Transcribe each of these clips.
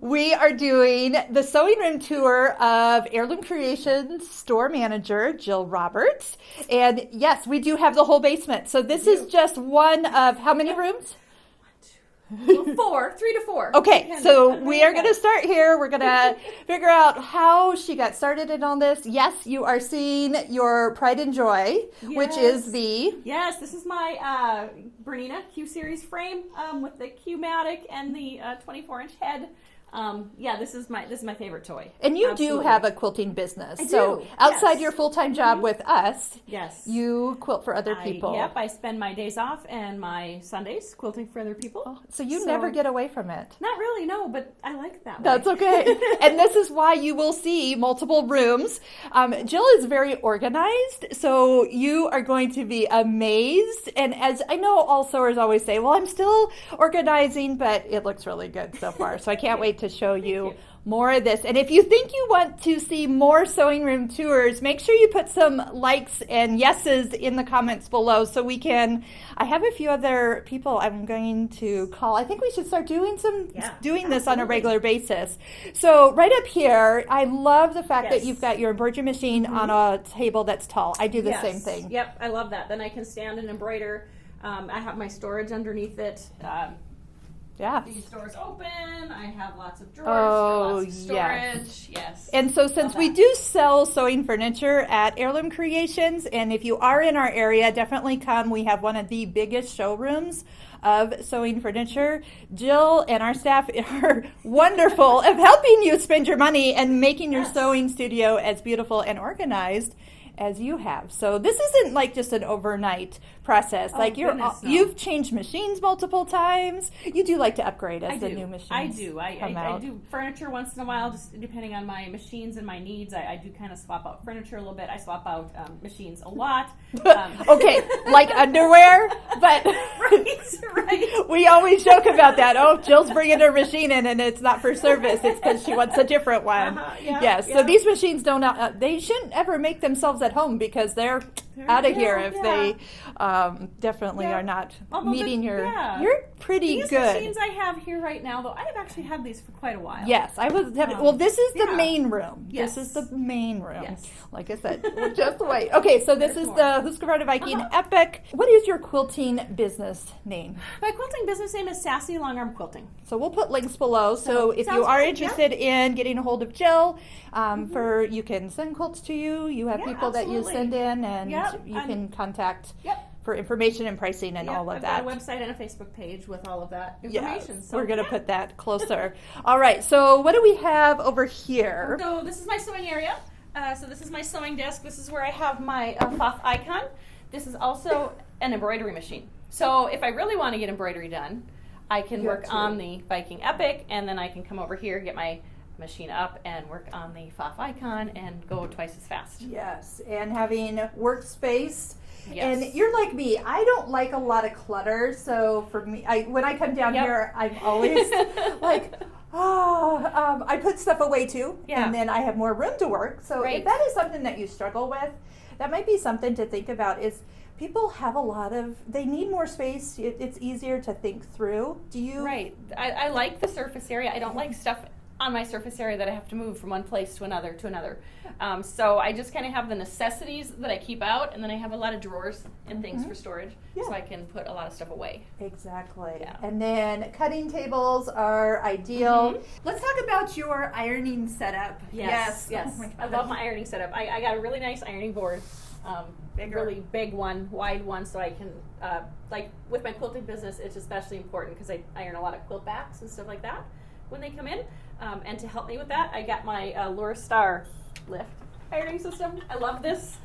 We are doing the sewing room tour of Heirloom Creations store manager, Jill Roberts. And yes, we do have the whole basement. So this is just one of how many rooms? Four, 3 to 4. Okay, so we are going to start here. We're going to figure out how she got started in all this. Yes, you are seeing your Pride and Joy, which is the... Yes, this is my Bernina Q Series frame with the Q-matic and the 24-inch head. This is my favorite toy. And you do have a quilting business. I so do. outside Yes. your full-time job with us, yes, you quilt for other people. I spend my days off and my Sundays quilting for other people. Oh, so you never get away from it. Not really, no, but I like that. That's okay. And this is why you will see multiple rooms. Jill is very organized, so you are going to be amazed. And as I know all sewers always say, well, I'm still organizing, but it looks really good so far. So I can't wait to show you more of this. And if you think you want to see more sewing room tours, make sure you put some likes and yeses in the comments below so we can... I have a few other people I'm going to call. I think we should start doing this on a regular basis. So right up here, I love the fact that you've got your embroidery machine on a table that's tall. I do the same thing. Yep, I love that. Then I can stand and embroider. I have my storage underneath it. These doors open. I have lots of drawers for lots of storage. Yes. And so since we do sell sewing furniture at Heirloom Creations, and if you are in our area, definitely come. We have one of the biggest showrooms of sewing furniture. Jill and our staff are wonderful of helping you spend your money and making your sewing studio as beautiful and organized as you have. So this isn't like just an overnight process. You've changed machines multiple times. You do like to upgrade as the new machines I do. come out. I do furniture once in a while, just depending on my machines and my needs. I do kind of swap out furniture a little bit. I swap out machines a lot. Okay, like underwear, but right. We always joke about that. Oh, Jill's bringing her machine in and it's not for service. It's because she wants a different one. So these machines they shouldn't ever make themselves at home because they're out of here if they definitely are not meeting your... You're pretty These good. Machines I have here right now, though, I've actually had these for quite a while. Yes, I was having... well, this is the main room. Yes. This is the main room. Yes. Like I said, just wait. Okay, so this is the Husqvarna Viking Epic. What is your quilting business name? My quilting business name is Sassy Longarm Quilting. So we'll put links below. So if you are interested in getting a hold of Jill, you can send quilts to you. You have people that you send in, and you can contact for information and pricing and all of that. I've got a website and a Facebook page with all of that information. Yes, so we're going to put that closer. All right, so what do we have over here? So this is my sewing area. So this is my sewing desk. This is where I have my Foth icon. This is also an embroidery machine. So if I really want to get embroidery done, I can work on the Viking Epic, and then I can come over here, get my machine up, and work on the Foth icon and go twice as fast. Yes, and having workspace. Yes. And you're like me. I don't like a lot of clutter. So for me, when I come down here, I'm always like, I put stuff away too. Yeah. And then I have more room to work. So if that is something that you struggle with, that might be something to think about is people have they need more space. It's easier to think through. Do you? Right. I like the surface area. I don't like stuff on my surface area that I have to move from one place to another. So I just kind of have the necessities that I keep out, and then I have a lot of drawers and things for storage, so I can put a lot of stuff away. Exactly. Yeah. And then cutting tables are ideal. Let's talk about your ironing setup. Yes. Oh my I love my ironing setup. I got a really nice ironing board. Really big one, wide one, so I can, like with my quilting business, it's especially important because I iron a lot of quilt backs and stuff like that when they come in. And to help me with that, I got my Laura Star lift ironing system. I love this.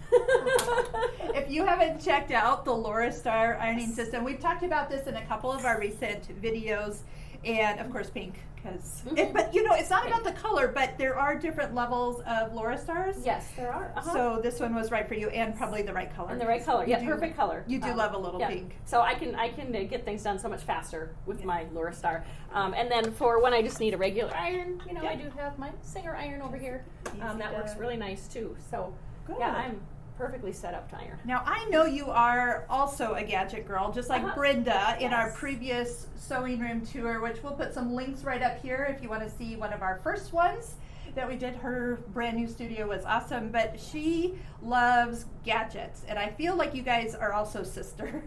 If you haven't checked out the Laura Star ironing system, we've talked about this in a couple of our recent videos, and of course pink. But it's not about the color, but there are different levels of Laura Stars. Yes, there are. So this one was right for you, and probably the right color. And the right color, perfect color. You do love a little pink. So I can get things done so much faster with my Laura Star. And then for when I just need a regular iron, I do have my Singer iron over here. That works really nice too. So perfectly set up to iron. Now, I know you are also a gadget girl, just like Brenda in our previous sewing room tour, which we'll put some links right up here if you want to see one of our first ones that we did. Her brand new studio was awesome, but she loves gadgets, and I feel like you guys are also sisters.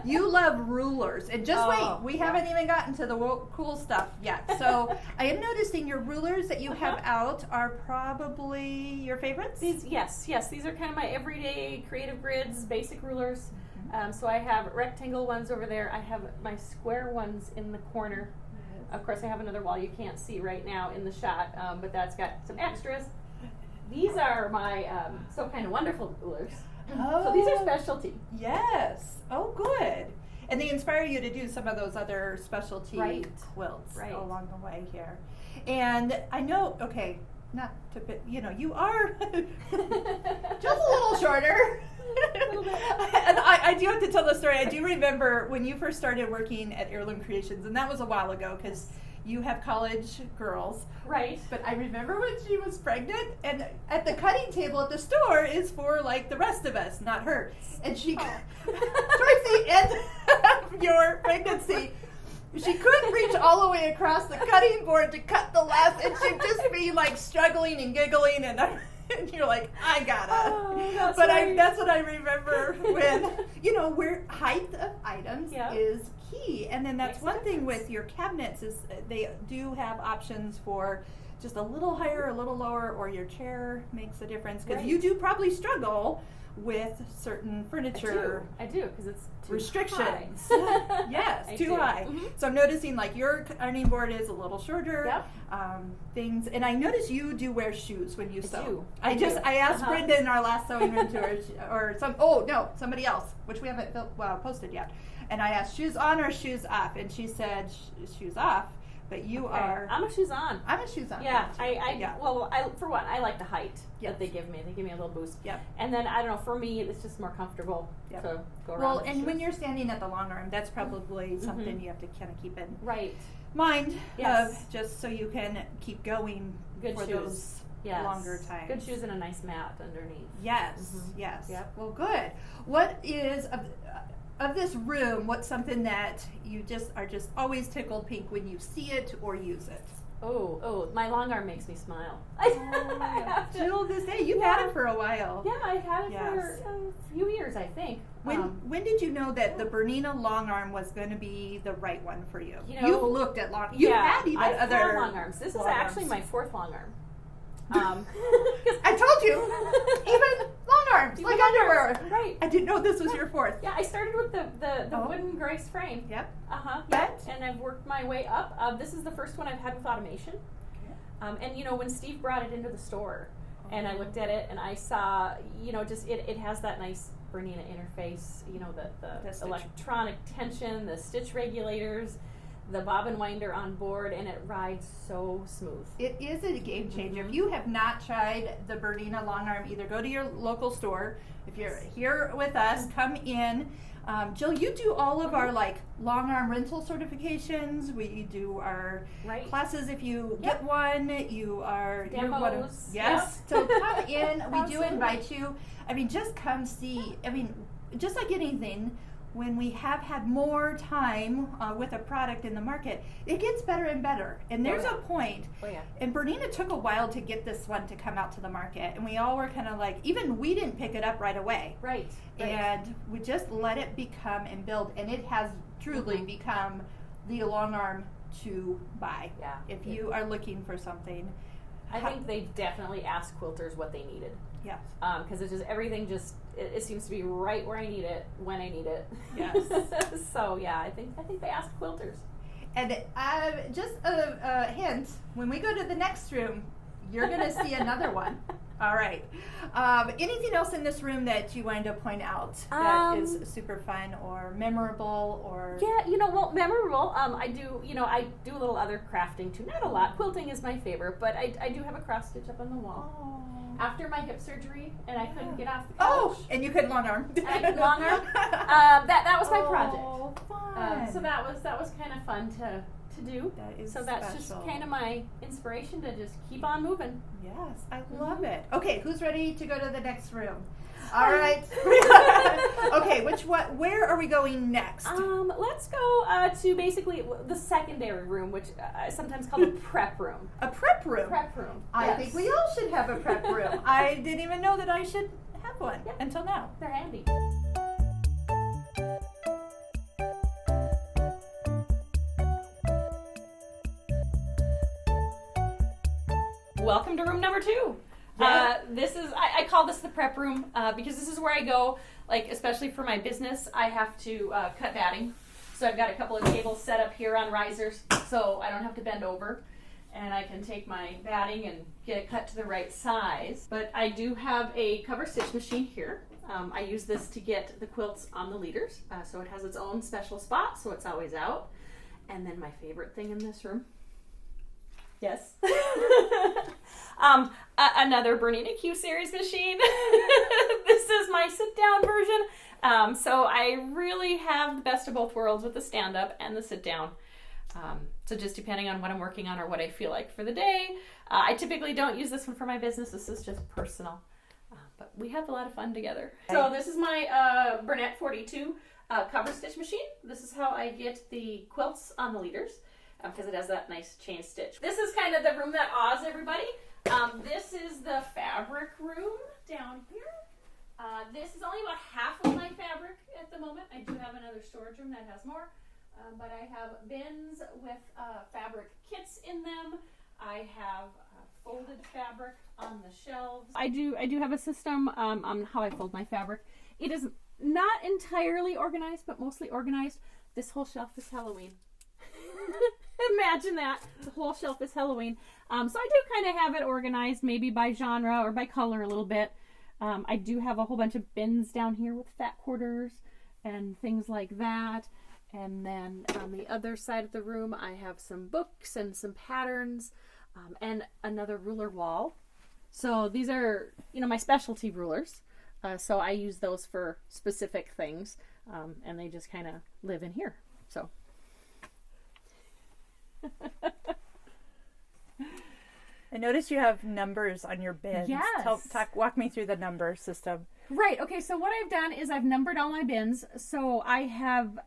You love rulers, and just wait, we haven't even gotten to the cool stuff yet. So I am noticing your rulers that you have out are probably your favorites? Yes, these are kind of my everyday creative grids, basic rulers. So I have rectangle ones over there. I have my square ones in the corner. Of course, I have another wall you can't see right now in the shot, but that's got some extras. These are my So Kind of Wonderful rulers. Oh. So these are specialty. Yes. Oh, good. And they inspire you to do some of those other specialty quilts along the way here. And I know, okay, not to put, you are just a little shorter. And I do have to tell the story. I do remember when you first started working at Heirloom Creations, and that was a while ago because you have college girls. Right. But I remember when she was pregnant, and at the cutting table at the store is for like the rest of us, not her. And she, towards the end of your pregnancy, she couldn't reach all the way across the cutting board to cut the last, and she'd just be like struggling and giggling, and you're like, I gotta. That's but right. that's what I remember when, where height of items is key. And then that's one thing with your cabinets is they do have options for just a little higher, a little lower, or your chair makes a difference. Because you do probably struggle with certain furniture. I do, because it's too restrictions. high. Yes, too high. Mm-hmm. So I'm noticing like your ironing board is a little shorter. Yep. Things, and I notice you do wear shoes when you sew. I asked Brenda in our last sewing room tour, or somebody else, which we haven't posted yet. And I asked, shoes on or shoes off? And she said shoes off. But you are. I'm a shoes on. I'm a shoes on. Yeah, for one, I like the height that they give me. They give me a little boost. Yep. And then, I don't know, for me, it's just more comfortable to go around. Well, and when you're standing at the long arm, that's probably something you have to kind of keep in mind of, just so you can keep going for those longer times. Good shoes and a nice mat underneath. Yes, yes. Yep. Well, good. What is of this room, what's something that you are just always tickled pink when you see it or use it? Oh, my long arm makes me smile. Till this day, you've had it for a while. Yeah, I've had it for a few years, I think. When did you know that the Bernina long arm was going to be the right one for you? You've looked at long. You've had even I've other had long arms. This is actually my fourth long arm. I told you, even long arms, like underwear. Right. I didn't know this was your fourth. Yeah, I started with the wooden grace frame. Yep. And I've worked my way up. This is the first one I've had with automation. Okay. And when Steve brought it into the store, and I looked at it, and I saw, just it has that nice Bernina interface. The electronic tension, the stitch regulators, the bobbin winder on board, and it rides so smooth. It is a game changer. If you have not tried the Bernina long arm, either go to your local store. If you're here with us, come in. Jill, you do all of our long arm rental certifications. We do our classes. If you get one, you are demos. Yes. So come in. We do invite you. Just come see. Just like anything, when we have had more time with a product in the market, it gets better and better. And there's a point. And Bernina took a while to get this one to come out to the market. And we all were kind of even we didn't pick it up right away. Right. And we just let it become and build. And it has truly become the long arm to buy. Yeah. If you are looking for something. I think they definitely asked quilters what they needed. Yes. Because it's just everything it seems to be right where I need it when I need it. Yes. So I think they asked quilters. And just a hint: when we go to the next room, you're going to see another one. All right. Anything else in this room that you wanted to point out that is super fun or memorable or? Yeah, memorable. I do a little other crafting too. Not a lot. Quilting is my favorite, but I do have a cross stitch up on the wall. Oh. After my hip surgery, and I couldn't get off the couch. Oh, and you couldn't long arm. I could long arm. That was my project. Oh, fun. So that was kind of fun to do. That is so that's just special. kind of my inspiration to just keep on moving. Yes, I love it. Okay, who's ready to go to the next room? All right. Okay, where are we going next? Let's go to basically the secondary room, which I sometimes call the prep room. A prep room? Prep room. I think we all should have a prep room. I didn't even know that I should have one until now. They're handy. Welcome to room number 2. This is, I call this the prep room because this is where I go, like especially for my business, I have to cut batting. So I've got a couple of tables set up here on risers so I don't have to bend over. And I can take my batting and get it cut to the right size. But I do have a cover stitch machine here. I use this to get the quilts on the leaders. So it has its own special spot, so it's always out. And then my favorite thing in this room. Yes. Another Bernina Q series machine. This is my sit-down version. So I really have the best of both worlds with the stand-up and the sit-down. So just depending on what I'm working on or what I feel like for the day. I typically don't use this one for my business. This is just personal. But we have a lot of fun together. So this is my Bernette 42 cover stitch machine. This is how I get the quilts on the leaders. Because it has that nice chain stitch. This is kind of the room that awes everybody. This is the fabric room down here. This is only about half of my fabric at the moment. I do have another storage room that has more. But I have bins with fabric kits in them. I have folded fabric on the shelves. I do have a system on how I fold my fabric. It is not entirely organized, but mostly organized. This whole shelf is Halloween. Imagine that. The whole shelf is Halloween. So I do kind of have it organized maybe by genre or by color a little bit. I do have a whole bunch of bins down here with fat quarters and things like that. And then on the other side of the room, I have some books and some patterns and another ruler wall. So these are, my specialty rulers. So I use those for specific things. And they just kind of live in here. So. I noticed you have numbers on your bins. Yes. Walk me through the number system. Right. Okay. So what I've done is I've numbered all my bins. So I have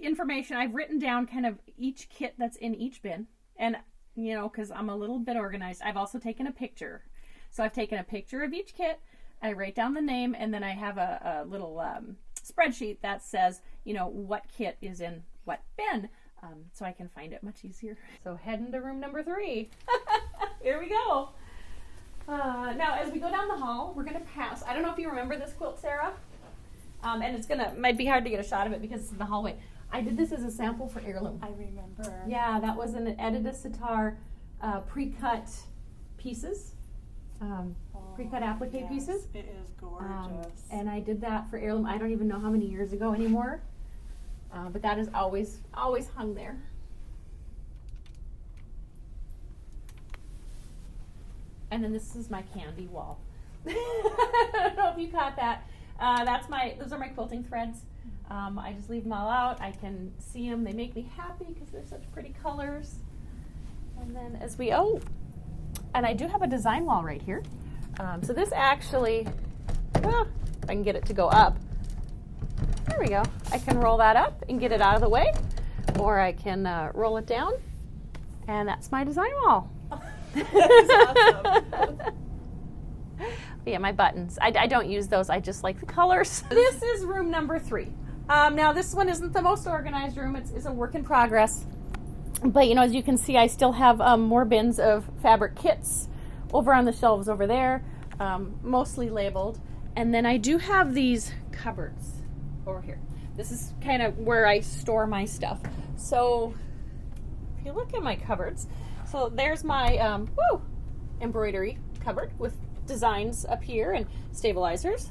information. I've written down kind of each kit that's in each bin. And, because I'm a little bit organized, I've also taken a picture. So I've taken a picture of each kit. I write down the name, and then I have a little spreadsheet that says, what kit is in what bin. So I can find it much easier. So head into room number 3. Here we go. Now, as we go down the hall, we're going to pass. I don't know if you remember this quilt, Sarah. And might be hard to get a shot of it because it's in the hallway. I did this as a sample for Heirloom. I remember. Yeah, that was an Edited Sitar pre-cut pieces. Pre-cut applique pieces. It is gorgeous. And I did that for Heirloom. I don't even know how many years ago anymore. But that is always hung there. And then this is my candy wall. I don't know if you caught that. Those are my quilting threads. I just leave them all out. I can see them. They make me happy because they're such pretty colors. And then and I do have a design wall right here. So this actually, if I can get it to go up. There we go. I can roll that up and get it out of the way, or I can roll it down, and that's my design wall. That's awesome. Yeah, my buttons. I don't use those. I just like the colors. This is room number 3. Now, this one isn't the most organized room. It's a work in progress. But, as you can see, I still have more bins of fabric kits over on the shelves over there, mostly labeled. And then I do have these cupboards over here. This is kind of where I store my stuff. So if you look at my cupboards, so there's my embroidery cupboard with designs up here and stabilizers.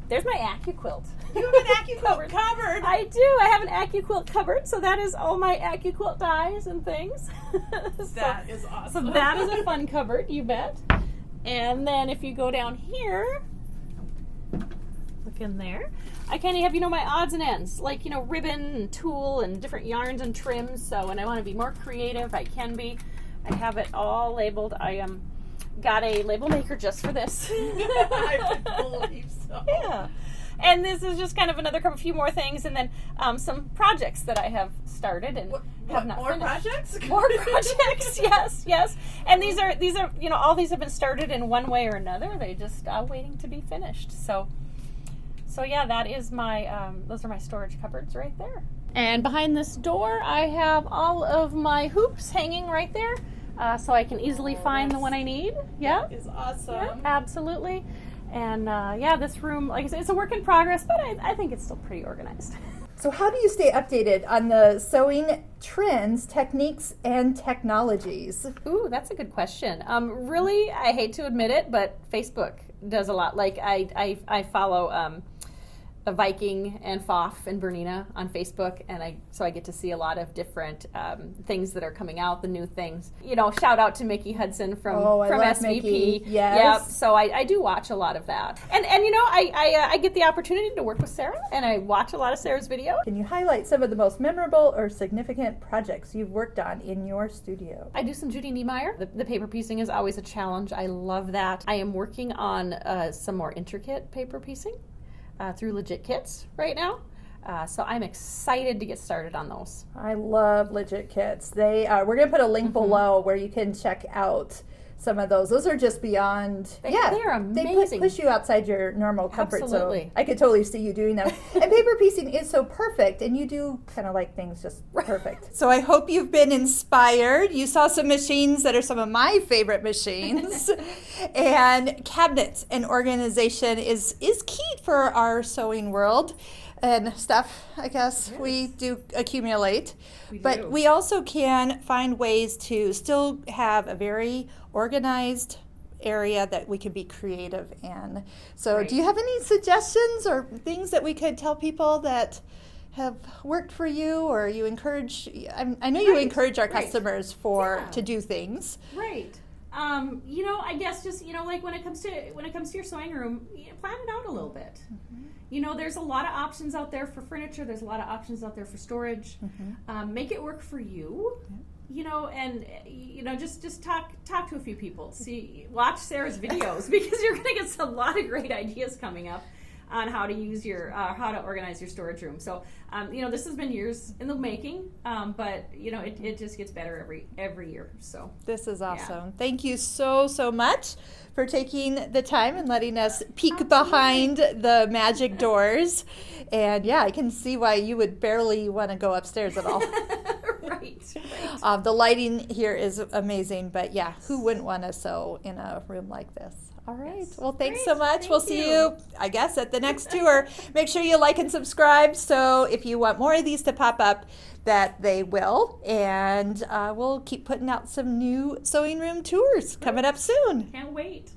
There's my AccuQuilt. You have an AccuQuilt cupboard. I do. I have an AccuQuilt cupboard, so that is all my AccuQuilt dies and things. That is awesome. So that is a fun cupboard, you bet. And then if you go down here, look in there. I kind of have, my odds and ends, like, ribbon and tulle and different yarns and trims. So when I want to be more creative, I can be. I have it all labeled. I got a label maker just for this. I believe so. Yeah. And this is just kind of a few more things, and then some projects that I have started and have not more finished. Projects? More projects, yes. And these are all these have been started in one way or another. They just waiting to be finished. So yeah, that is my those are my storage cupboards right there. And behind this door, I have all of my hoops hanging right there, so I can easily find the one I need. Yeah, That is awesome. yeah, absolutely. And this room, like I said, it's a work in progress, but I think it's still pretty organized. So how do you stay updated on the sewing trends, techniques, and technologies? Ooh, that's a good question. Really, I hate to admit it, but Facebook does a lot. Like I follow a Viking and Foff and Bernina on Facebook, and so I get to see a lot of different things that are coming out, the new things. Shout out to Mickey Hudson from I love SVP. Mickey. Yes. Yep. So I do watch a lot of that, and I get the opportunity to work with Sarah, and I watch a lot of Sarah's videos. Can you highlight some of the most memorable or significant projects you've worked on in your studio? I do some Judy Niemeyer. The paper piecing is always a challenge. I love that. I am working on some more intricate paper piecing through Legit Kits right now. So I'm excited to get started on those. I love Legit Kits. We're going to put a link below where you can check out some of those. Those are just beyond. They're amazing. They push you outside your normal comfort Absolutely. zone. I could totally see you doing them. And paper piecing is so perfect, and you do kind of like things just perfect. So I hope you've been inspired. You saw some machines that are some of my favorite machines. And cabinets and organization is key for our sewing world. And stuff, I guess, we do accumulate. But we also can find ways to still have a very organized area that we can be creative in. So do you have any suggestions or things that we could tell people that have worked for you, or you encourage? I know you encourage our customers to do things. Right. I guess just like when it comes to your sewing room, plan it out a little bit. There's a lot of options out there for furniture. There's a lot of options out there for storage. Make it work for you. And just talk to a few people. Watch Sarah's videos because you're going to get a lot of great ideas coming up on how to use how to organize your storage room. So, this has been years in the making, but it just gets better every year. So this is awesome. Thank you so much for taking the time and letting us peek behind the magic doors. And I can see why you would barely want to go upstairs at all. Right. The lighting here is amazing, but who wouldn't want to sew in a room like this? All right. Yes. Well, thanks so much. We'll see you, I guess, at the next tour. Make sure you like and subscribe so if you want more of these to pop up, that they will. And we'll keep putting out some new sewing room tours coming up soon. Can't wait.